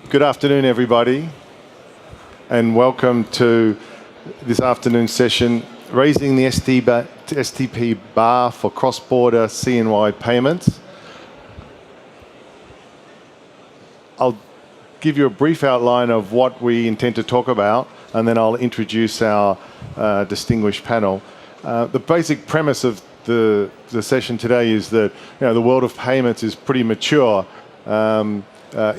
Good afternoon, everybody, and welcome to this afternoon session, Raising the STP-bar for Cross-Border CNY Payments. I'll give you a brief outline of what we intend to talk about, and then I'll introduce our distinguished panel. The basic premise of the session today is that the world of payments is pretty mature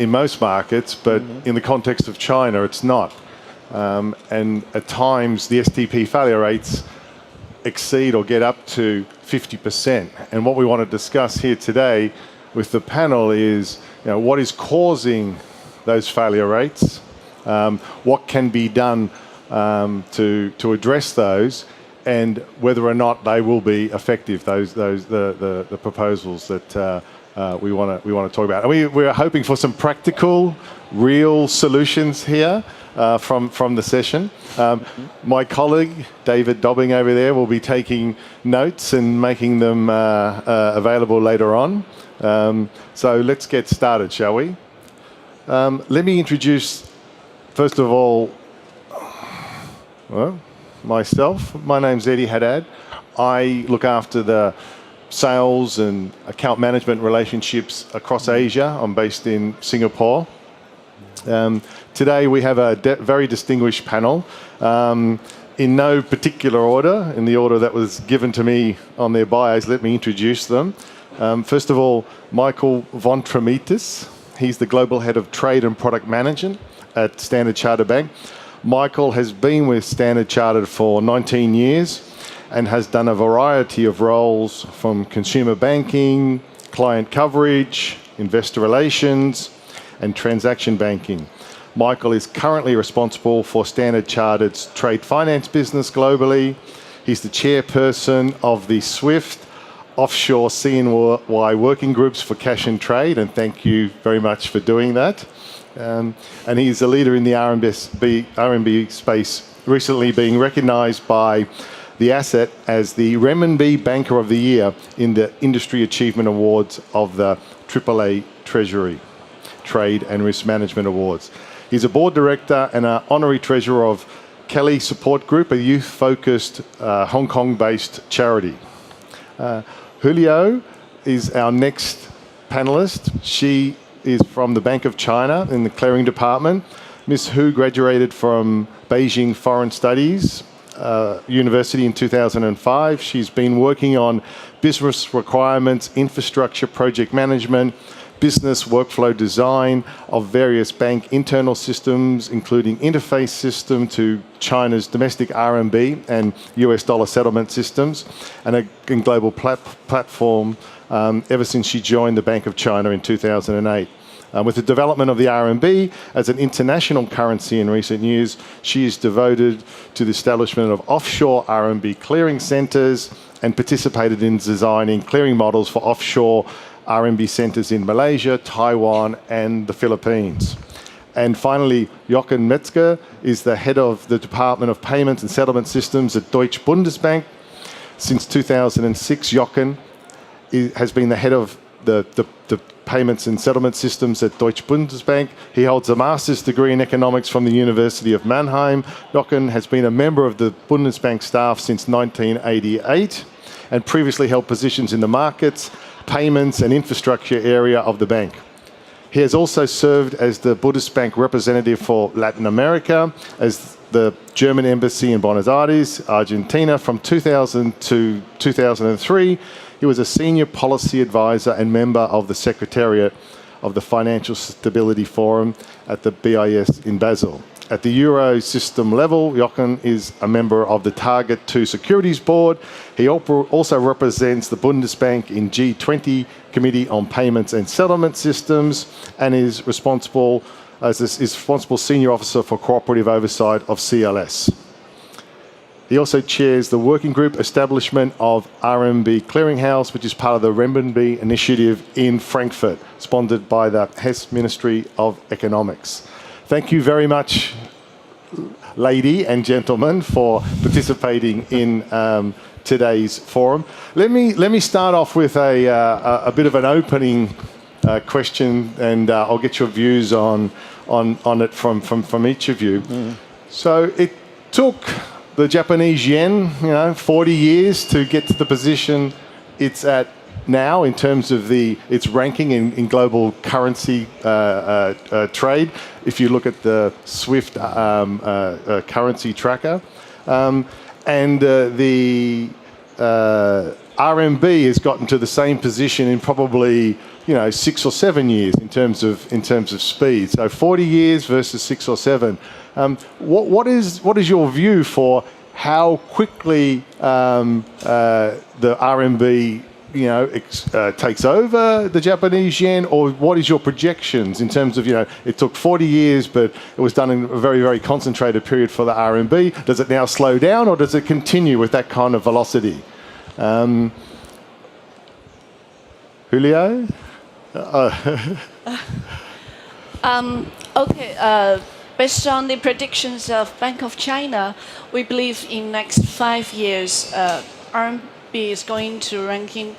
in most markets, but in the context of China, it's not. And at times, the STP failure rates exceed or get up to 50%. And what we want to discuss here today with the panel is what is causing those failure rates, what can be done to address those, and whether or not they will be effective. The proposals that we want to talk about. And we're hoping for some practical, real solutions here from the session. My colleague, David Dobbing over there, will be taking notes and making them available later on. So let's get started, shall we? Let me introduce, first of all, myself. My name's Eddie Haddad. I look after the sales and account management relationships across Asia. I'm based in Singapore. Today we have a very distinguished panel. In no particular order, in the order that was given to me on their bios, let me introduce them. First of all, Michael von Tremitis. He's the Global Head of Trade and Product Management at Standard Chartered Bank. Michael has been with Standard Chartered for 19 years and has done a variety of roles from consumer banking, client coverage, investor relations, and transaction banking. Michael is currently responsible for Standard Chartered's trade finance business globally. He's the chairperson of the SWIFT Offshore CNY working groups for cash and trade, and thank you very much for doing that. And he's a leader in the RMB space, recently being recognised by the Asset as the Renminbi Banker of the Year in the Industry Achievement Awards of the AAA Treasury Trade and Risk Management Awards. He's a board director and an honorary treasurer of Kelly Support Group, a youth-focused Hong Kong-based charity. Julio is our next panelist. She is from the Bank of China in the clearing department. Ms. Hu graduated from Beijing Foreign Studies University in 2005. She's been working on business requirements, infrastructure project management, business workflow design of various bank internal systems, including interface system to China's domestic RMB and US dollar settlement systems, and a global platform ever since she joined the Bank of China in 2008. With the development of the RMB as an international currency in recent years, she is devoted to the establishment of offshore RMB clearing centres and participated in designing clearing models for offshore RMB centres in Malaysia, Taiwan, and the Philippines. And finally, Jochen Metzger is the head of the Department of Payments and Settlement Systems at Deutsche Bundesbank. Since 2006, Jochen has been the head of the Payments and Settlement Systems at Deutsche Bundesbank. He holds a master's degree in economics from the University of Mannheim. Jochen has been a member of the Bundesbank staff since 1988 and previously held positions in the markets, payments and infrastructure area of the bank. He has also served as the Bundesbank representative for Latin America, as the German embassy in Buenos Aires, Argentina, from 2000 to 2003. He was a senior policy advisor and member of the Secretariat of the Financial Stability Forum at the BIS in Basel. At the Euro system level, Jochen is a member of the Target 2 Securities Board. He also represents the Bundesbank in G20 Committee on Payments and Settlement Systems and is responsible Senior Officer for Cooperative Oversight of CLS. He also chairs the working group establishment of RMB Clearinghouse, which is part of the Renminbi initiative in Frankfurt, sponsored by the Hesse Ministry of Economics. Thank you very much, lady and gentlemen, for participating in today's forum. Let me start off with a bit of an opening question, and I'll get your views on on it from each of you. So it took the Japanese yen, 40 years to get to the position it's at now in terms of its ranking in global currency trade. If you look at the SWIFT currency tracker, and the RMB has gotten to the same position in probably 6 or 7 years in terms of speed. So 40 years versus 6 or 7. What is your view for how quickly the RMB takes over the Japanese yen, or what is your projections in terms of, it took 40 years, but it was done in a very, very concentrated period for the RMB. Does it now slow down, or does it continue with that kind of velocity? Julio? Okay. Based on the predictions of Bank of China, we believe in next 5 years, RMB is going to ranking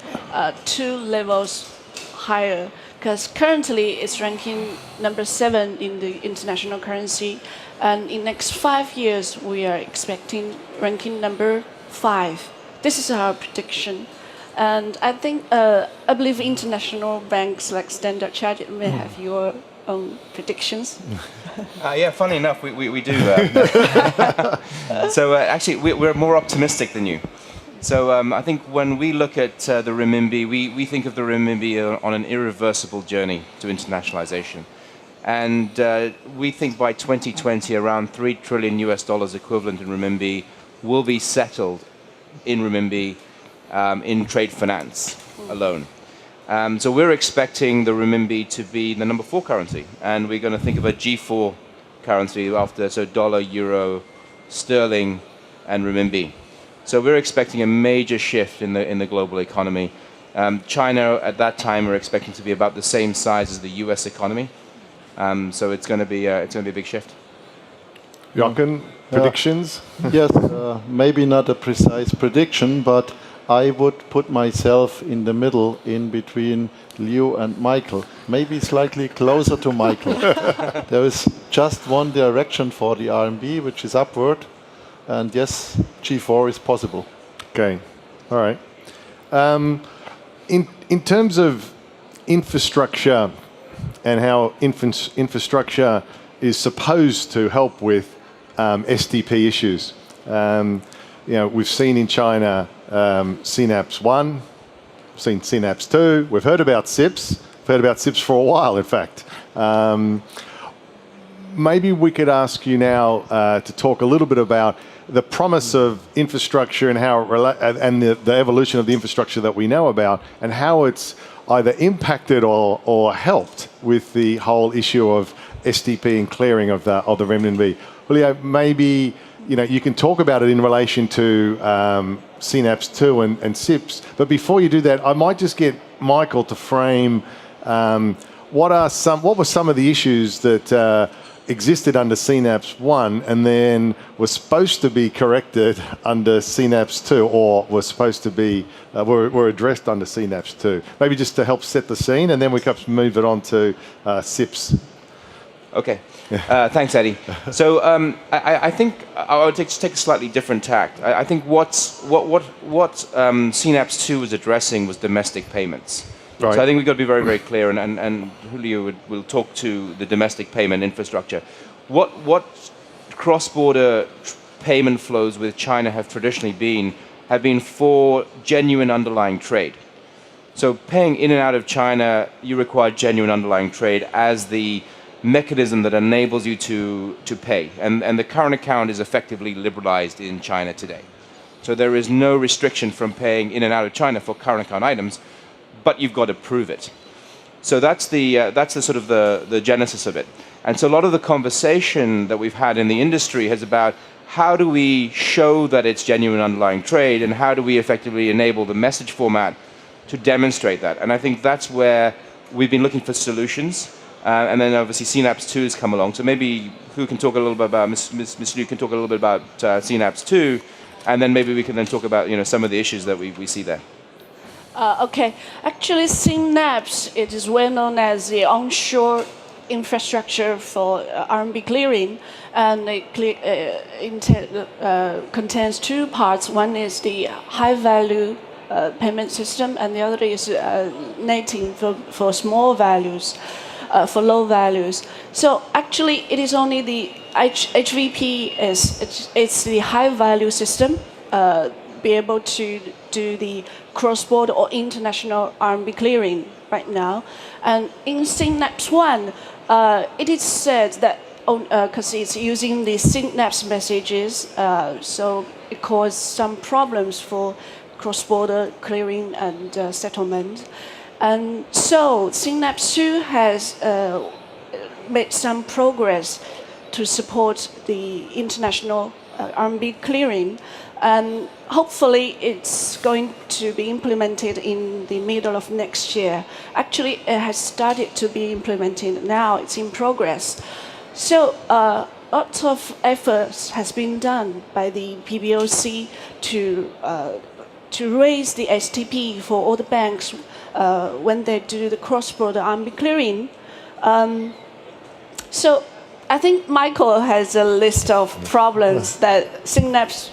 2 levels higher, because currently it's ranking number 7 in the international currency, and in next 5 years we are expecting ranking number 5. This is our prediction, and I think I believe international banks like Standard Chartered may have your own predictions. Yeah, funny enough, we do that. So actually, we're more optimistic than you. So I think when we look at the renminbi, we think of the renminbi on an irreversible journey to internationalization. And we think by 2020, around $3 trillion equivalent in renminbi will be settled in renminbi in trade finance alone. So we're expecting the renminbi to be the number 4 currency, and we're going to think of a G4 currency after, so dollar, euro, sterling, and renminbi. So we're expecting a major shift in the global economy. China at that time we're expecting to be about the same size as the U.S. economy. So it's going to be a big shift. Jochen, predictions? Yes, maybe not a precise prediction, but I would put myself in the middle, in between Liu and Michael. Maybe slightly closer to Michael. There is just one direction for the RMB, which is upward. And yes, G4 is possible. Okay, all right. In terms of infrastructure and how infrastructure is supposed to help with STP issues, we've seen in China CNAPS 1, we've seen CNAPS 2, we've heard about SIPs, for a while, in fact. Maybe we could ask you now to talk a little bit about the promise of infrastructure and how and the evolution of the infrastructure that we know about, and how it's either impacted or helped with the whole issue of STP and clearing of the renminbi. Julio, maybe you can talk about it in relation to CNAPS 2 and SIPs, but before you do that, I might just get Michael to frame what were some of the issues that existed under CNAPS 1 and then was supposed to be corrected under CNAPS 2, or was supposed to be were addressed under CNAPS 2. Maybe just to help set the scene, and then we can move it on to SIPs. Okay. Thanks, Eddie. So I think I would take a slightly different tact. I think what CNAPS 2 was addressing was domestic payments. Right. So I think we've got to be very, very clear, and Julio will talk to the domestic payment infrastructure. What cross-border payment flows with China have traditionally have been for genuine underlying trade. So paying in and out of China, you require genuine underlying trade as the mechanism that enables you to pay. And the current account is effectively liberalized in China today. So there is no restriction from paying in and out of China for current account items, but you've got to prove it. So that's the sort of the genesis of it. And so a lot of the conversation that we've had in the industry is about how do we show that it's genuine underlying trade, and how do we effectively enable the message format to demonstrate that. And I think that's where we've been looking for solutions. And then obviously CNAPS 2 has come along. So maybe who can talk a little bit about, Ms. Liu can talk a little bit about CNAPS 2, and then maybe we can then talk about some of the issues that we see there. Okay, actually CNAPS, it is well known as the onshore infrastructure for RMB clearing, and it contains two parts. One is the high-value payment system, and the other is netting for small values, for low values. So actually, it is only the HVP it's the high-value system, be able to do the cross-border or international RMB clearing right now. And in Synapse 1, it is said that, because it's using the Synapse messages, so it caused some problems for cross-border clearing and settlement. And so Synapse 2 has made some progress to support the international RMB clearing, and hopefully it's going to be implemented in the middle of next year. Actually, it has started to be implemented now. It's in progress. So lots of efforts has been done by the PBOC to raise the STP for all the banks when they do the cross-border RMB clearing. So I think Michael has a list of problems that Synapse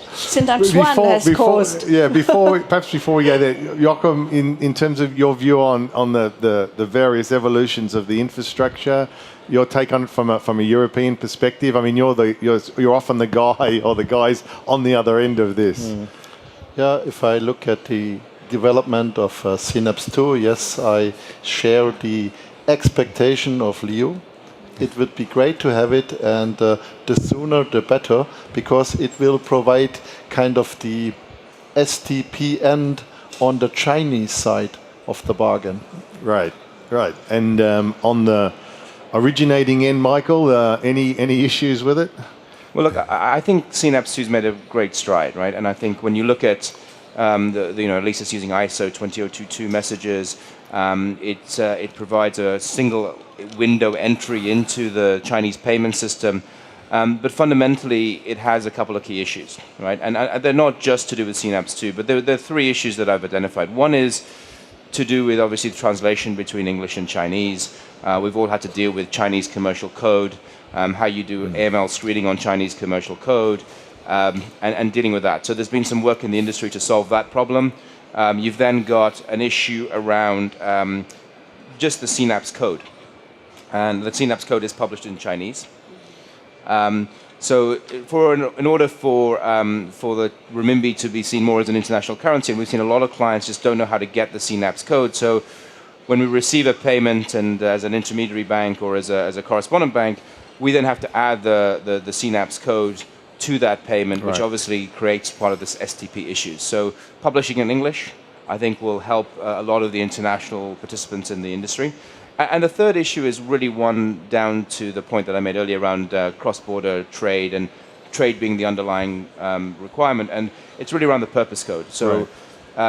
1 has caused. Yeah, perhaps before we go there, Joachim, in terms of your view on the various evolutions of the infrastructure, your take on it from a European perspective. I mean, you're often the guy or the guys on the other end of this. Yeah, if I look at the development of Synapse 2, yes, I share the expectation of Liu. It would be great to have it, and the sooner the better, because it will provide kind of the STP end on the Chinese side of the bargain. Right. And on the originating end, Michael, any issues with it? Well, look, I think Synapse 2's made a great stride, right? And I think when you look at at least it's using ISO 20022 messages. It provides a single window entry into the Chinese payment system. But fundamentally, it has a couple of key issues, right? And they're not just to do with Synapse 2, but there are three issues that I've identified. One is to do with, obviously, the translation between English and Chinese. We've all had to deal with Chinese commercial code, how you do AML screening on Chinese commercial code, and dealing with that. So there's been some work in the industry to solve that problem. You've then got an issue around just the Synapse code. And the Synapse code is published in Chinese. So in order for the renminbi to be seen more as an international currency, and we've seen a lot of clients just don't know how to get the Synapse code. So when we receive a payment, and as an intermediary bank or as a correspondent bank, we then have to add the Synapse code to that payment, which obviously creates part of this STP issues. So publishing in English, I think, will help a lot of the international participants in the industry. And the third issue is really one down to the point that I made earlier around cross-border trade, and trade being the underlying requirement. And it's really around the purpose code. So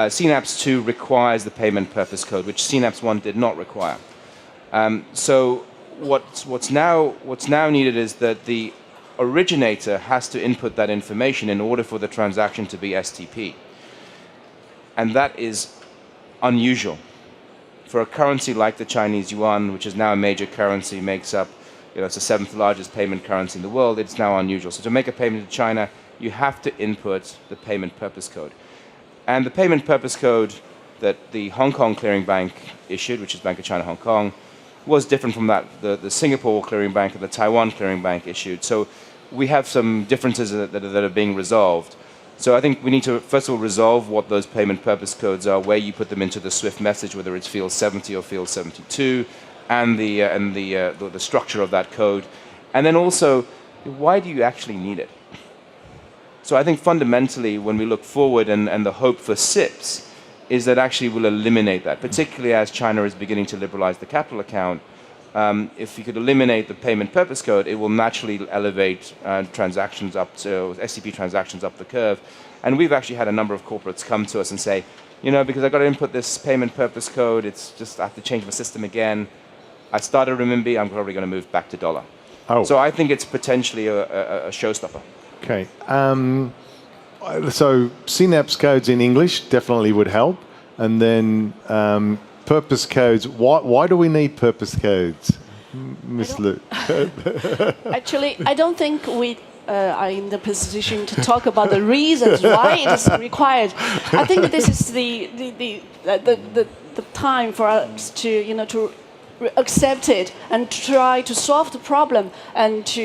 Synapse 2 requires the payment purpose code, which Synapse 1 did not require. So what's now needed is that the originator has to input that information in order for the transaction to be STP. And that is unusual. For a currency like the Chinese yuan, which is now a major currency, makes up, it's the 7th largest payment currency in the world, it's now unusual. So to make a payment to China, you have to input the payment purpose code. And the payment purpose code that the Hong Kong Clearing Bank issued, which is Bank of China Hong Kong, was different from that the Singapore Clearing Bank and the Taiwan Clearing Bank issued. So we have some differences that are being resolved. So I think we need to, first of all, resolve what those payment purpose codes are, where you put them into the SWIFT message, whether it's field 70 or field 72, and the structure of that code. And then also, why do you actually need it? So I think fundamentally, when we look forward, and the hope for SIPs is that actually we'll eliminate that, particularly as China is beginning to liberalize the capital account. If you could eliminate the payment purpose code, it will naturally elevate transactions up to STP transactions up the curve. And we've actually had a number of corporates come to us and say, because I've got to input this payment purpose code, it's just I have to change my system again. I started renminbi, I'm probably going to move back to dollar. Oh. So I think it's potentially a showstopper. Okay. So Synapse codes in English definitely would help. And then purpose codes, why do we need purpose codes? Miss Lu? Actually, I don't think we are in the position to talk about the reasons why it is required. I think this is the time for us to accept it and try to solve the problem, and to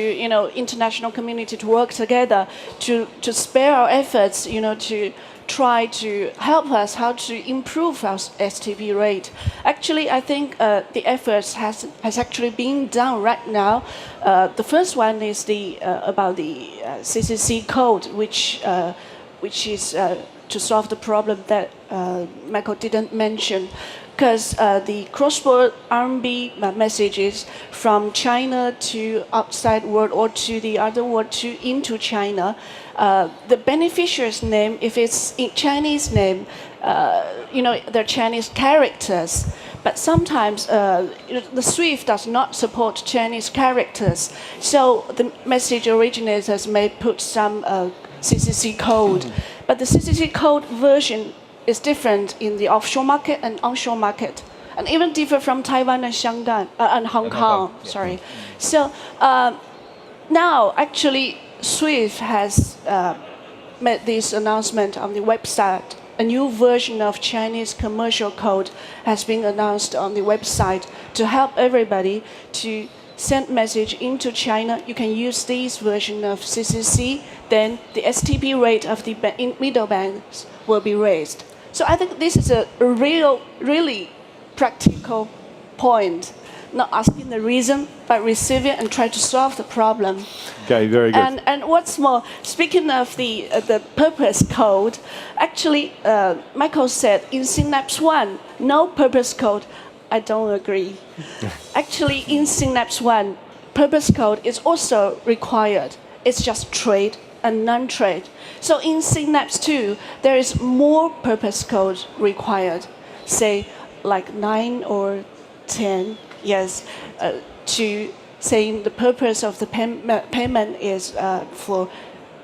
international community to work together to spare our efforts, to try to help us how to improve our STP rate. Actually, I think the efforts has actually been done right now. The first one is about the CCC code, which is to solve the problem that Michael didn't mention. Because the cross-border RMB messages from China to outside world or to the other world into China, the beneficiary's name, if it's in Chinese name, they're Chinese characters. But sometimes the SWIFT does not support Chinese characters, so the message originators may put some CCC code. But the CCC code version is different in the offshore market and onshore market, and even different from Taiwan and Shanghai and Hong Kong. Yeah. Sorry. So now, actually, SWIFT has made this announcement on the website. A new version of Chinese commercial code has been announced on the website to help everybody to send message into China. You can use this version of CCC. Then the STP rate of the middle banks will be raised. So I think this is a really practical point. Not asking the reason, but receive it and try to solve the problem. Okay, very good. And what's more, speaking of the purpose code, actually, Michael said in Synapse 1, no purpose code. I don't agree. Actually, in Synapse 1, purpose code is also required. It's just trade and non-trade. So in Synapse 2, there is more purpose code required, say like 9 or 10, yes, to saying the purpose of the payment is for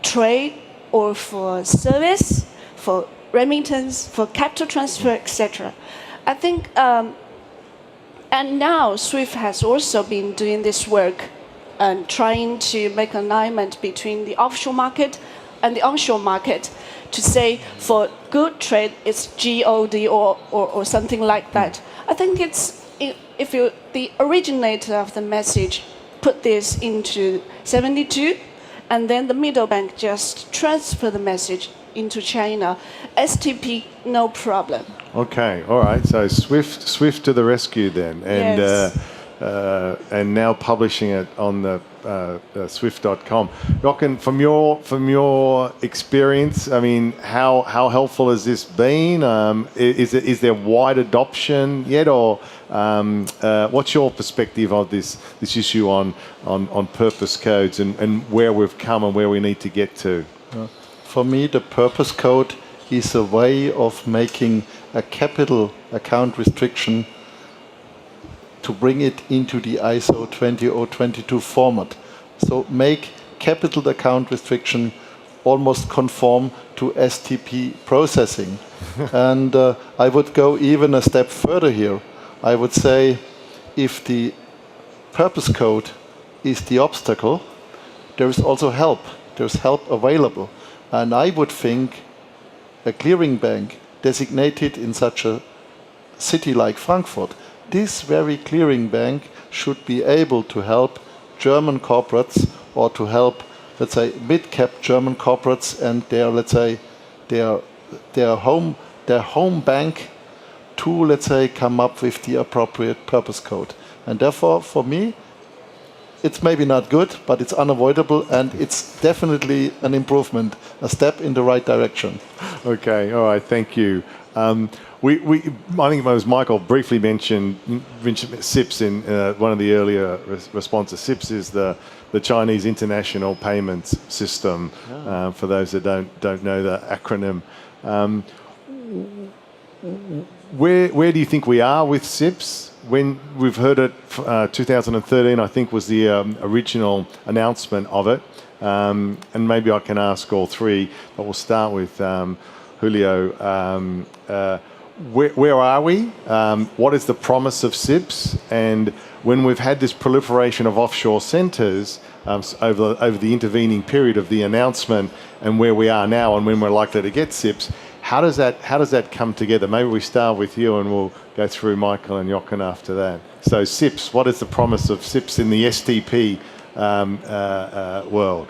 trade or for service, for remittance, for capital transfer, etc. I think, and now SWIFT has also been doing this work and trying to make alignment between the offshore market and the onshore market to say for good trade it's GOD or something like that. I think it's, if the originator of the message put this into 72, and then the middle bank just transfer the message into China, STP, no problem. Okay, all right. So Swift to the rescue then, and Yes. And now publishing it on the Swift.com. Jochen, from your experience, I mean, how helpful has this been? Is there wide adoption yet, or what's your perspective of this issue on purpose codes and where we've come and where we need to get to? For me, the purpose code is a way of making a capital account restriction to bring it into the ISO 20022 format. So make capital account restriction almost conform to STP processing. And I would go even a step further here. I would say if the purpose code is the obstacle, there is also help. There's help available. And I would think a clearing bank designated in such a city like Frankfurt, this very clearing bank should be able to help German corporates, or to help, let's say, mid-cap German corporates and their, let's say, their home bank to, let's say, come up with the appropriate purpose code. And therefore, for me, it's maybe not good, but it's unavoidable, and it's definitely an improvement, a step in the right direction. Okay, all right, thank you. I think it was Michael briefly mentioned CIPS in one of the earlier responses. CIPS is the Chinese International Payments System, for those that don't know the acronym. Where do you think we are with CIPS? When we've heard it, 2013 I think was the original announcement of it, and maybe I can ask all three, but we'll start with Julio. where are we? What is the promise of SIPs? And when we've had this proliferation of offshore centres over the intervening period of the announcement and where we are now and when we're likely to get SIPs, how does that come together? Maybe we start with you and we'll go through Michael and Jochen after that. So SIPs, what is the promise of SIPs in the STP world?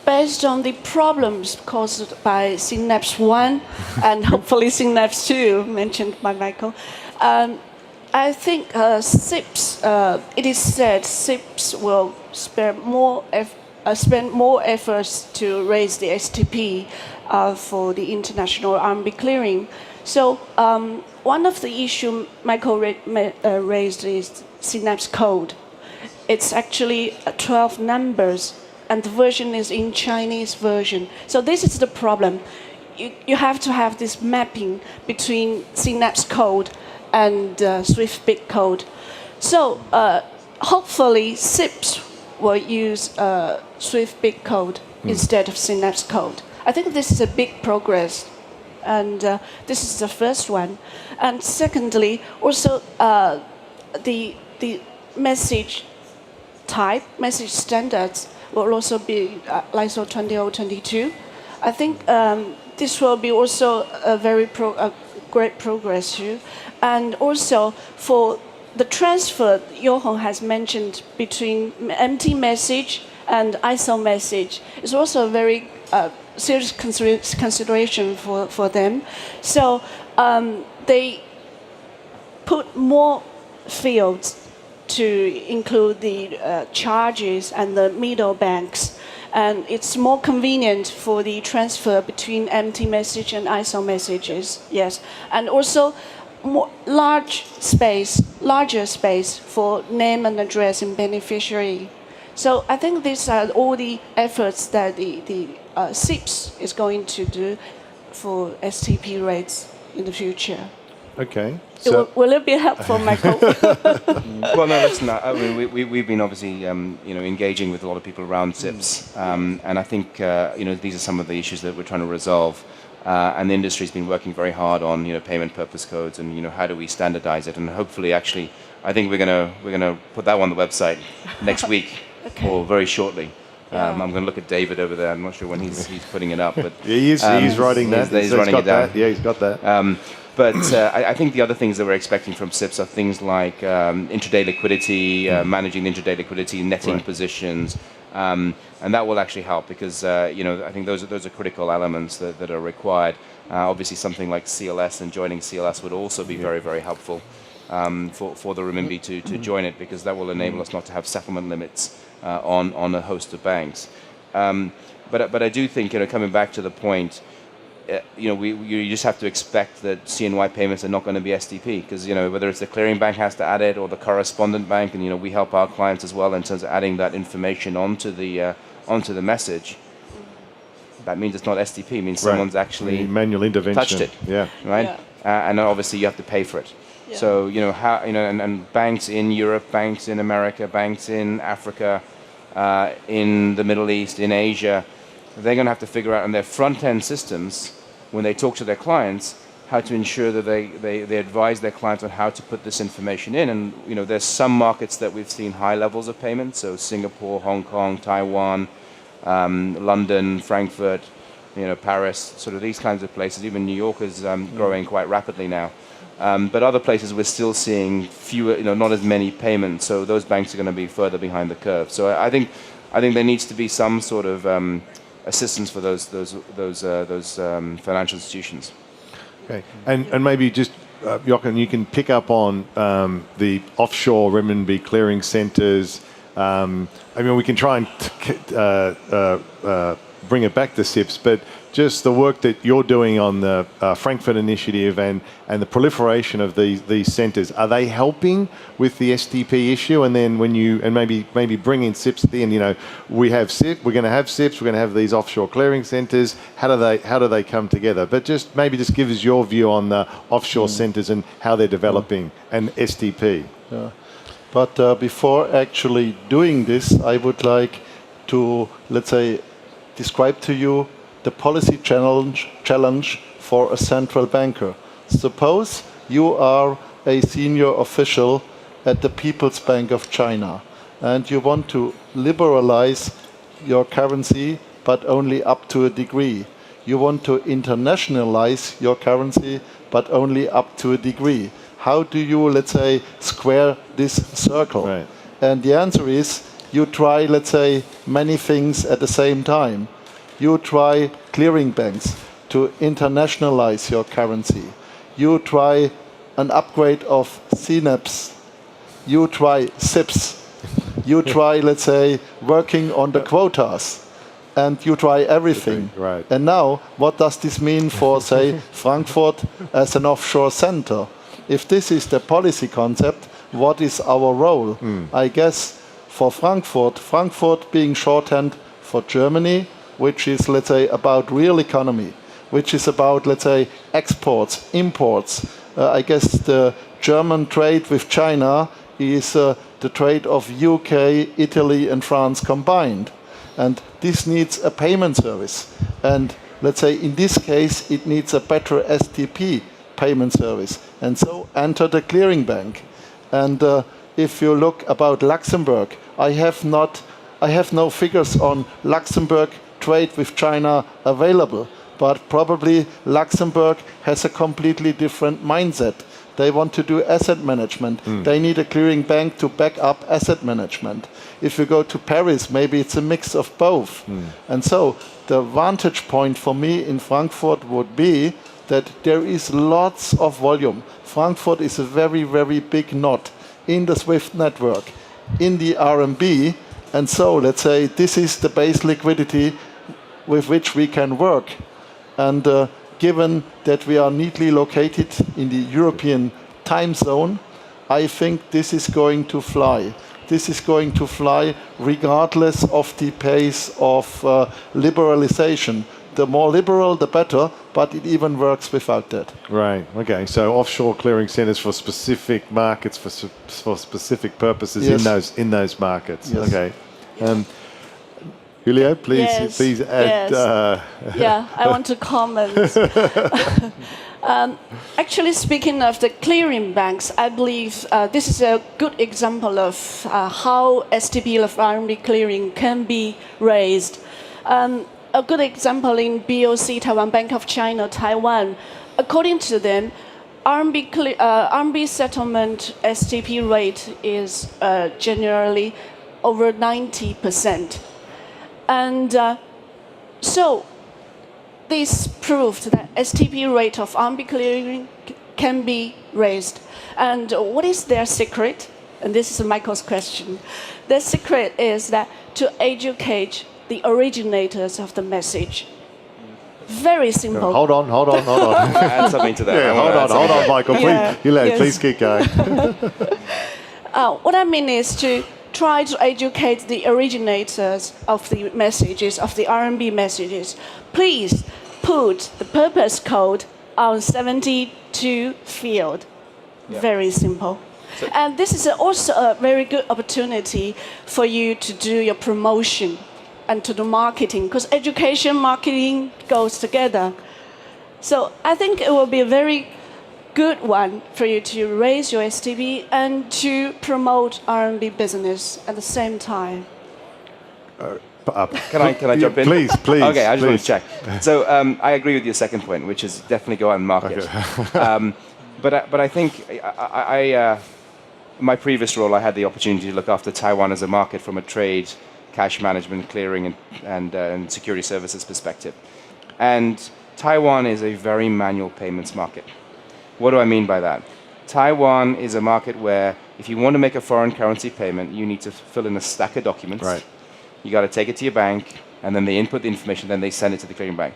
Based on the problems caused by Synapse 1 and hopefully Synapse 2, mentioned by Michael, I think SIPs, it is said SIPs will spend more efforts to raise the STP for the international RMB clearing. So one of the issues Michael raised is Synapse code. It's actually 12 numbers, and the version is in Chinese version. So this is the problem. You have to have this mapping between Synapse code and Swift bit code. So hopefully SIPs will use Swift bit code instead of Synapse code. I think this is a big progress, and this is the first one. And secondly, also the message type, message standards will also be ISO 20022. I think this will be also a very great progress too. And also for the transfer Jochen has mentioned between empty message and ISO message is also a very serious consideration for them. So they put more fields to include the charges and the middle banks. And it's more convenient for the transfer between empty message and ISO messages, yes. And also larger space for name and address in beneficiary. So I think these are all the efforts that the SIPs is going to do for STP rates in the future. Okay. So will it be helpful, Michael? Well, no, listen. I mean, we've been obviously, engaging with a lot of people around SIPs, and I think, these are some of the issues that we're trying to resolve. And the industry's been working very hard on, payment purpose codes, and how do we standardize it? And hopefully, actually, I think we're gonna put that on the website next week or very shortly. I'm going to look at David over there. I'm not sure when he's putting it up, but he's writing that. He's writing it down. Yeah, he's got that. But I think the other things that we're expecting from SIPs are things like intraday liquidity, managing the intraday liquidity, netting positions, and that will actually help because I think those are critical elements that are required. Obviously, something like CLS and joining CLS would also be very, very helpful for the renminbi to join it because that will enable us not to have settlement limits on a host of banks. But I do think coming back to the point. You just have to expect that CNY payments are not going to be STP because whether it's the clearing bank has to add it or the correspondent bank, and we help our clients as well in terms of adding that information onto the message. That means it's not STP. It means someone's actually manual intervention touched it. Yeah. Right. Yeah. And obviously you have to pay for it. Yeah. So and banks in Europe, banks in America, banks in Africa, in the Middle East, in Asia. They're going to have to figure out on their front-end systems, when they talk to their clients, how to ensure that they advise their clients on how to put this information in. And there's some markets that we've seen high levels of payment, so Singapore, Hong Kong, Taiwan, London, Frankfurt, Paris, sort of these kinds of places. Even New York is growing quite rapidly now. But other places we're still seeing fewer, not as many payments. So those banks are going to be further behind the curve. So I think there needs to be some sort of assistance for those financial institutions. Okay, and maybe just Jochen, you can pick up on the offshore renminbi clearing centres. We can try and bring it back to SIPs, but just the work that you're doing on the Frankfurt initiative and the proliferation of these centres, are they helping with the STP issue? And then maybe bring in SIPs at the end. We have SIP, we're going to have SIPs, we're going to have these offshore clearing centres. How do they come together? But just give us your view on the offshore centres and how they're developing and STP. Yeah. But before actually doing this, I would like to, let's say, describe to you the policy challenge for a central banker. Suppose you are a senior official at the People's Bank of China and you want to liberalize your currency, but only up to a degree. You want to internationalize your currency, but only up to a degree. How do you, let's say, square this circle? Right. And the answer is, you try, let's say, many things at the same time. You try clearing banks to internationalize your currency. You try an upgrade of CNYs. You try SIPs. You try, let's say, working on the quotas. And you try everything. Right. And now, what does this mean for, say, Frankfurt as an offshore center? If this is the policy concept, what is our role? I guess for Frankfurt being shorthand for Germany, which is, let's say, about real economy, which is about, let's say, exports, imports. I guess the German trade with China is the trade of UK, Italy, and France combined. And this needs a payment service. And let's say in this case, it needs a better STP payment service. And so enter the clearing bank. And if you look about Luxembourg, I have no figures on Luxembourg trade with China available. But probably Luxembourg has a completely different mindset. They want to do asset management. They need a clearing bank to back up asset management. If you go to Paris, maybe it's a mix of both. And so the vantage point for me in Frankfurt would be that there is lots of volume. Frankfurt is a very, very big knot in the SWIFT network, in the RMB. And so let's say this is the base liquidity with which we can work. And given that we are neatly located in the European time zone, I think this is going to fly. This is going to fly regardless of the pace of liberalization. The more liberal, the better, but it even works without that. Right. Okay. So offshore clearing centers for specific markets, for specific purposes in those markets. Yes. Okay. Julio, please add. Yeah, I want to comment. Actually, speaking of the clearing banks, I believe this is a good example of how STP of RMB clearing can be raised. A good example in BOC, Taiwan Bank of China, Taiwan. According to them, RMB settlement STP rate is generally over 90%. And so this proved that STP rate of RMB clearing can be raised. And what is their secret? And this is Michael's question. The secret is that to educate the originators of the message. Very simple. Hold on. Add something to that. Yeah, hold on, Michael. Please keep going. What I mean is to try to educate the originators of the messages, of the RMB messages. Please put the purpose code on 72 field. Yeah. Very simple. And this is also a very good opportunity for you to do your promotion and to do marketing, because education, marketing goes together. So I think it will be a very good one for you to raise your STP and to promote RMB business at the same time. Can I jump in? Please. Okay, I just want to check. So I agree with your second point, which is definitely go out and market. Okay. But I think my previous role, I had the opportunity to look after Taiwan as a market from a trade, cash management, clearing, and security services perspective. And Taiwan is a very manual payments market. What do I mean by that? Taiwan is a market where if you want to make a foreign currency payment, you need to fill in a stack of documents. Right. You got to take it to your bank, and then they input the information, then they send it to the clearing bank.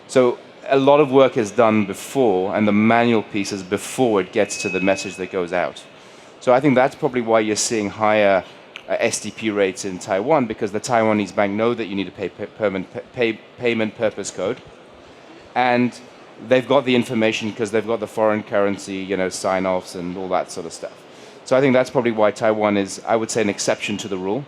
So a lot of work is done before, and the manual piece is before it gets to the message that goes out. So I think that's probably why you're seeing higher STP rates in Taiwan, because the Taiwanese bank know that you need to pay payment purpose code, and they've got the information because they've got the foreign currency, sign-offs and all that sort of stuff. So I think that's probably why Taiwan is, I would say, an exception to the rule.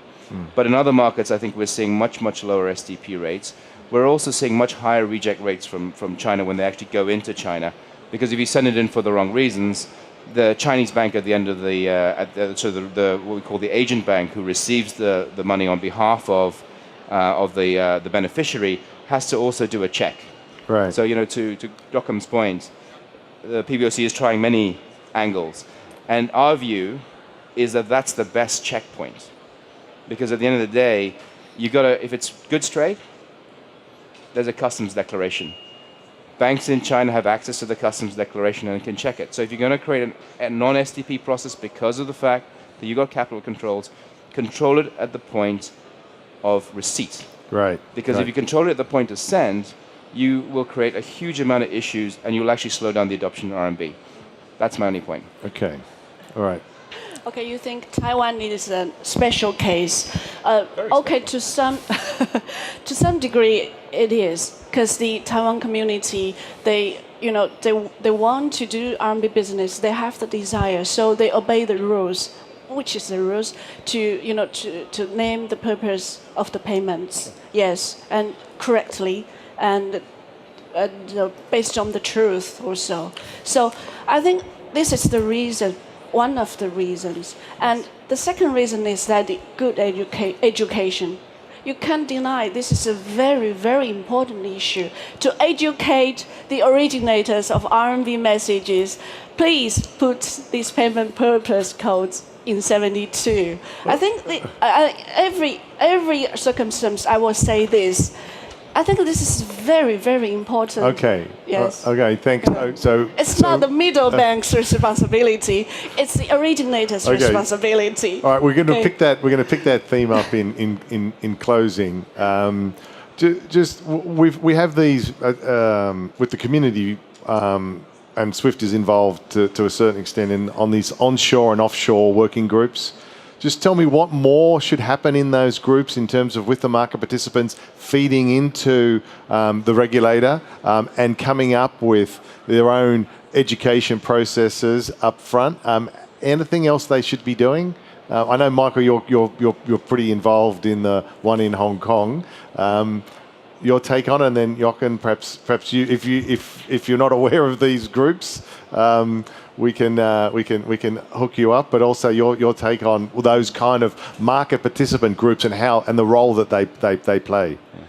But in other markets, I think we're seeing much, much lower STP rates, we're also seeing much higher reject rates from China when they actually go into China. Because if you send it in for the wrong reasons, the Chinese bank at the end of the what we call the agent bank, who receives the money on behalf of the beneficiary, has to also do a check. Right. So, to Joachim's point, the PBOC is trying many angles. And our view is that that's the best checkpoint. Because at the end of the day, if it's goods trade, there's a customs declaration. Banks in China have access to the customs declaration and can check it. So if you're going to create a non-STP process because of the fact that you got capital controls, control it at the point of receipt. Right. Because if you control it at the point of send, you will create a huge amount of issues and you'll actually slow down the adoption of RMB. That's my only point. Okay. All right. Okay, you think Taiwan is a special case? Okay, to some to some degree it is, because the Taiwan community, they want to do RMB business. They have the desire, so they obey the rules. Which is the rules to name the purpose of the payments? Yes, and correctly, and based on the truth also. So I think this is the reason. One of the reasons. And the second reason is that the good education. You can't deny this is a very, very important issue. To educate the originators of RMB messages, please put these payment purpose codes in 72. I think every circumstance I will say this. I think this is very, very important. Okay. Yes. Okay. Thanks. So it's not the middle bank's responsibility; it's the originator's responsibility. All right. We're going to pick that. We're going to pick that theme up in closing. We have these with the community, and SWIFT is involved to a certain extent on these onshore and offshore working groups. Just tell me what more should happen in those groups in terms of with the market participants feeding into the regulator and coming up with their own education processes up front. Anything else they should be doing? I know, Michael, you're pretty involved in the one in Hong Kong. Your take on it, and then Jochen, perhaps you, if you're not aware of these groups. We can hook you up, but also your take on those kind of market participant groups and the role that they play. Yeah.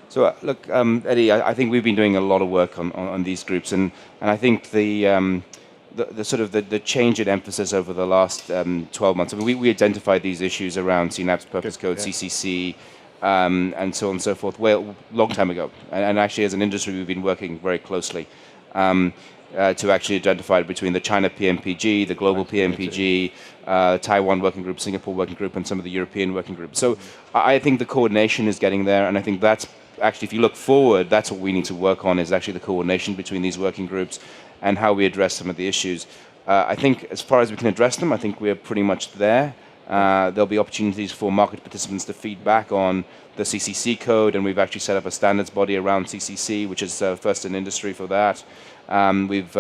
So look, Eddie, I think we've been doing a lot of work on these groups, and I think the sort of the change in emphasis over the last 12 months. I mean, we identified these issues around CNAP's purpose code, CCC. And so on and so forth, well, long time ago. And actually, as an industry, we've been working very closely to actually identify between the China PMPG, the global PMPG, Taiwan working group, Singapore working group, and some of the European working groups. So I think the coordination is getting there, and I think that's actually, if you look forward, that's what we need to work on, is actually the coordination between these working groups and how we address some of the issues. I think as far as we can address them, I think we're pretty much there. There'll be opportunities for market participants to feed back on the CCC code, and we've actually set up a standards body around CCC, which is first in industry for that. We've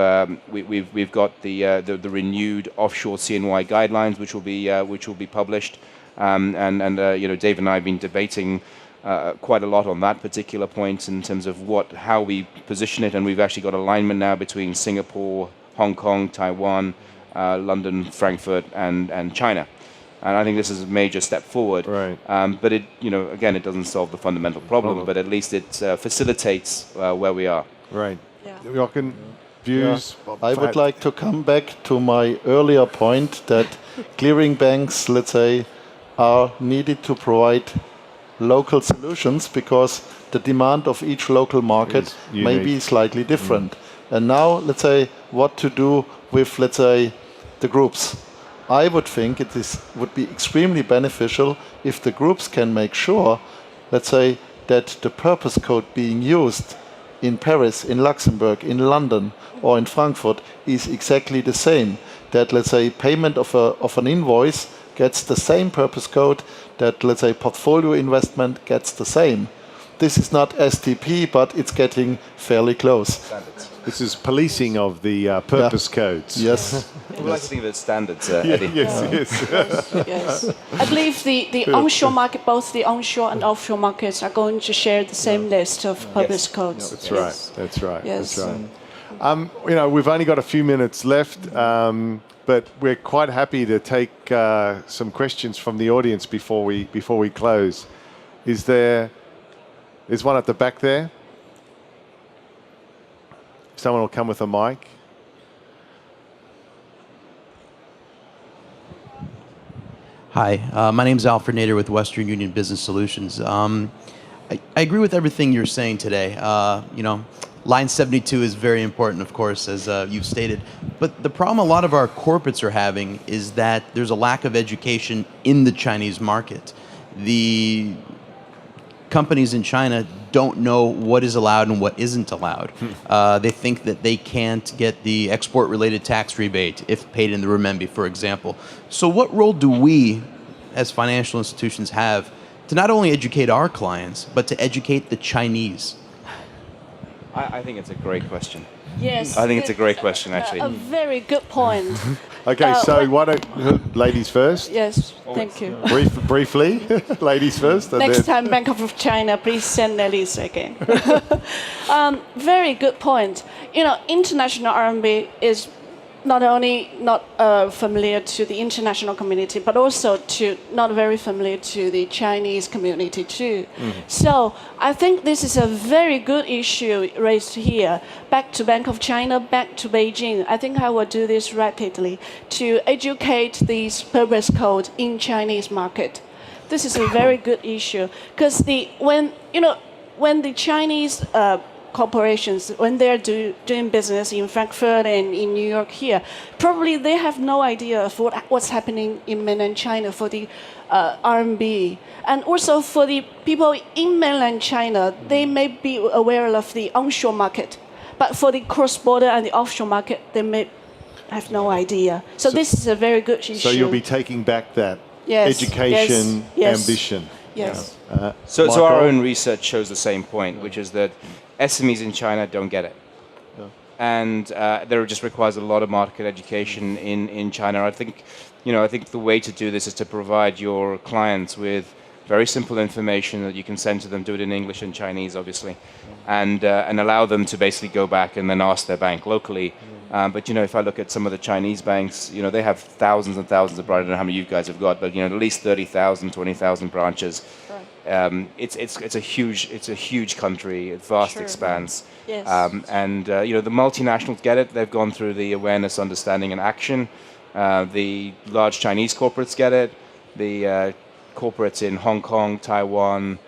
got the renewed offshore CNY guidelines, which will be published, and Dave and I have been debating quite a lot on that particular point in terms of how we position it, and we've actually got alignment now between Singapore, Hong Kong, Taiwan, London, Frankfurt, and China. And I think this is a major step forward. Right. But again, it doesn't solve the fundamental problem, but at least it facilitates where we are. Right. Yeah. Jochen, views? Yeah. I would like to come back to my earlier point that clearing banks, let's say, are needed to provide local solutions because the demand of each local market may be slightly different. And now, let's say, what to do with, let's say, the groups. I would think would be extremely beneficial if the groups can make sure, let's say, that the purpose code being used in Paris, in Luxembourg, in London, or in Frankfurt is exactly the same. That, let's say, payment of an invoice gets the same purpose code, that, let's say, portfolio investment gets the same. This is not STP, but it's getting fairly close. Standards. This is policing of the purpose codes. Yes. We like to think of it as standards, Eddie. Yes. I believe the onshore market, both the onshore and offshore markets, are going to share the same list of purpose codes. That's right. That's right. Yes. That's right. We've only got a few minutes left, but we're quite happy to take some questions from the audience before we close. There's one at the back there. Someone will come with a mic. Hi, my name is Alfred Nader with Western Union Business Solutions. I agree with everything you're saying today. Line 72 is very important, of course, as you've stated. But the problem a lot of our corporates are having is that there's a lack of education in the Chinese market. The companies in China don't know what is allowed and what isn't allowed. They think that they can't get the export-related tax rebate if paid in the renminbi, for example. So what role do we, as financial institutions, have to not only educate our clients, but to educate the Chinese? I think it's a great question. Yes. I think it's a great question, actually. A very good point. Okay, so why don't ladies first? Yes, thank you. Briefly, ladies first. Next time, Bank of China, please send Elise again. Very good point. International RMB is not only not familiar to the international community, but also not very familiar to the Chinese community too. So I think this is a very good issue raised here. Back to Bank of China, back to Beijing. I think I will do this rapidly to educate these purpose code in Chinese market. This is a very good issue because when the Chinese corporations, when they're doing business in Frankfurt and in New York here, probably they have no idea of what's happening in mainland China for the RMB. And also for the people in mainland China, they may be aware of the onshore market. But for the cross-border and the offshore market, they may have no idea. So this is a very good issue. So you'll be taking back that education ambition. Yes. So our own research shows the same point, which is that SMEs in China don't get it. And there just requires a lot of market education in China. I think the way to do this is to provide your clients with very simple information that you can send to them, do it in English and Chinese, obviously, and allow them to basically go back and then ask their bank locally. But if I look at some of the Chinese banks, they have thousands and thousands of branches. I don't know how many you guys have got, but at least 30,000, 20,000 branches. It's a huge country, a vast expanse. Yes. The multinationals get it. They've gone through the awareness, understanding, and action. The large Chinese corporates get it. The corporates in Hong Kong, Taiwan,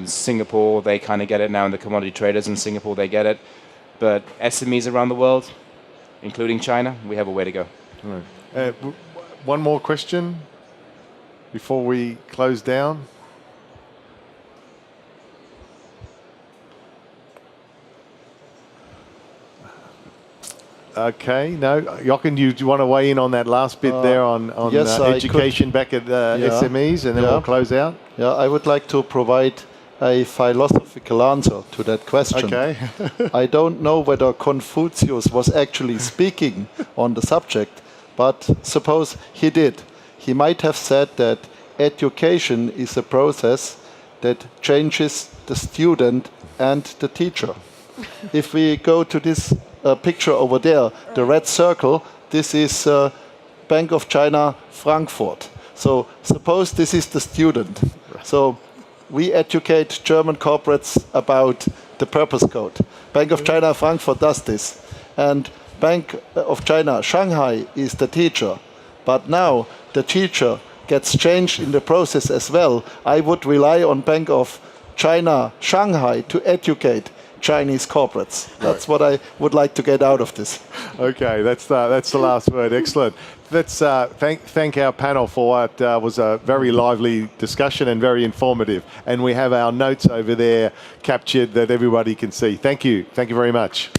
Singapore, they kind of get it now. And the commodity traders in Singapore, they get it. But SMEs around the world, including China, we have a way to go. Right. One more question before we close down. Okay, no. Jochen, do you want to weigh in on that last bit there on yes, education back at SMEs, and then we'll close out? Yeah, I would like to provide a philosophical answer to that question. Okay. I don't know whether Confucius was actually speaking on the subject, but suppose he did. He might have said that education is a process that changes the student and the teacher. If we go to this picture over there, the red circle, this is Bank of China, Frankfurt. So suppose this is the student. So we educate German corporates about the purpose code. Bank of China, Frankfurt does this. And Bank of China, Shanghai is the teacher. But now the teacher gets changed in the process as well. I would rely on Bank of China, Shanghai to educate Chinese corporates. That's what I would like to get out of this. Okay, that's the last word. Excellent. Let's thank our panel for what was a very lively discussion and very informative. And we have our notes over there captured that everybody can see. Thank you. Thank you very much.